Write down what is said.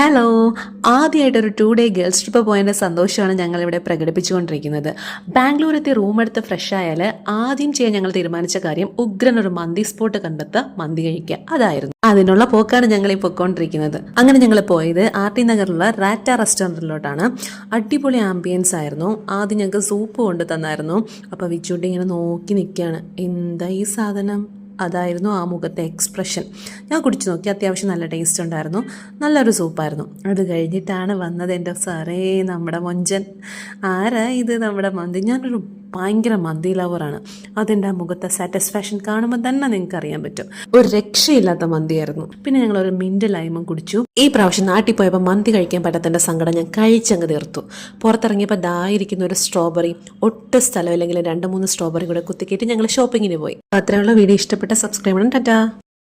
Hello, ആദ്യമായിട്ടൊരു 2 day girls trip പോയതിൻ്റെ സന്തോഷമാണ് ഞങ്ങളിവിടെ പ്രകടിപ്പിച്ചുകൊണ്ടിരിക്കുന്നത്. ബാംഗ്ലൂരെത്തി റൂം എടുത്ത് ഫ്രഷ് ആയാൽ ആദ്യം ചെയ്യാൻ ഞങ്ങൾ തീരുമാനിച്ച കാര്യം ഉഗ്രനൊരു മന്തി സ്പോട്ട് കണ്ടെത്തുക, മന്തി കഴിക്കുക. അതായിരുന്നു അതിനുള്ള പോക്കാണ് ഞങ്ങൾ ഈ പൊയ്ക്കൊണ്ടിരിക്കുന്നത്. അങ്ങനെ ഞങ്ങൾ പോയത് RT നഗറിലുള്ള റാറ്റ റെസ്റ്റോറൻറ്റിലോട്ടാണ്. അടിപൊളി ആംബിയൻസ് ആയിരുന്നു. ആദ്യം ഞങ്ങൾക്ക് സൂപ്പ് കൊണ്ട് തന്നായിരുന്നു. അപ്പോൾ വിച്ചുട്ടി ഇങ്ങനെ നോക്കി നിൽക്കുകയാണ്, എന്താ ഈ സാധനം. അതായിരുന്നു ആ മുഖത്തെ എക്സ്പ്രഷൻ. ഞാൻ കുടിച്ചു നോക്കി, അത്യാവശ്യം നല്ല ടേസ്റ്റ് ഉണ്ടായിരുന്നു, നല്ലൊരു സൂപ്പായിരുന്നു. അത് കഴിഞ്ഞിട്ടാണ് വന്നത് എൻ്റെ സാറേ നമ്മുടെ മൊഞ്ചൻ. ആരാ ഇത്? നമ്മുടെ മന്തി. ഞാനൊരു ഭയങ്കര മന്തി ലവറാണ്. അതിൻ്റെ ആ മുഖത്തെ സാറ്റിസ്ഫാക്ഷൻ കാണുമ്പോൾ തന്നെ നിങ്ങൾക്ക് അറിയാൻ പറ്റും. ഒരു രക്ഷയില്ലാത്ത മന്തിയായിരുന്നു. പിന്നെ ഞങ്ങളൊരു മിൻറ്റ് ലൈമും കുടിച്ചു. ഈ പ്രാവശ്യം നാട്ടിൽ പോയപ്പോൾ മന്തി കഴിക്കാൻ പറ്റാത്തതിൻ്റെ സങ്കടം ഞാൻ കഴിച്ചങ്ങ് തീർത്തു. പുറത്തിറങ്ങിയപ്പോൾ ദായിരിക്കുന്ന ഒരു സ്ട്രോബെറി, ഒട്ടും സ്ഥലമില്ലെങ്കിൽ 2-3 സ്ട്രോബെറി കൂടെ കുത്തിക്കേറ്റ് ഞങ്ങൾ ഷോപ്പിങ്ങിന് പോയി. അത്രയുള്ള വീഡിയോ ഇഷ്ടപ്പെട്ട സബ്സ്ക്രൈബ് ചെയ്യണം. ടാറ്റാ.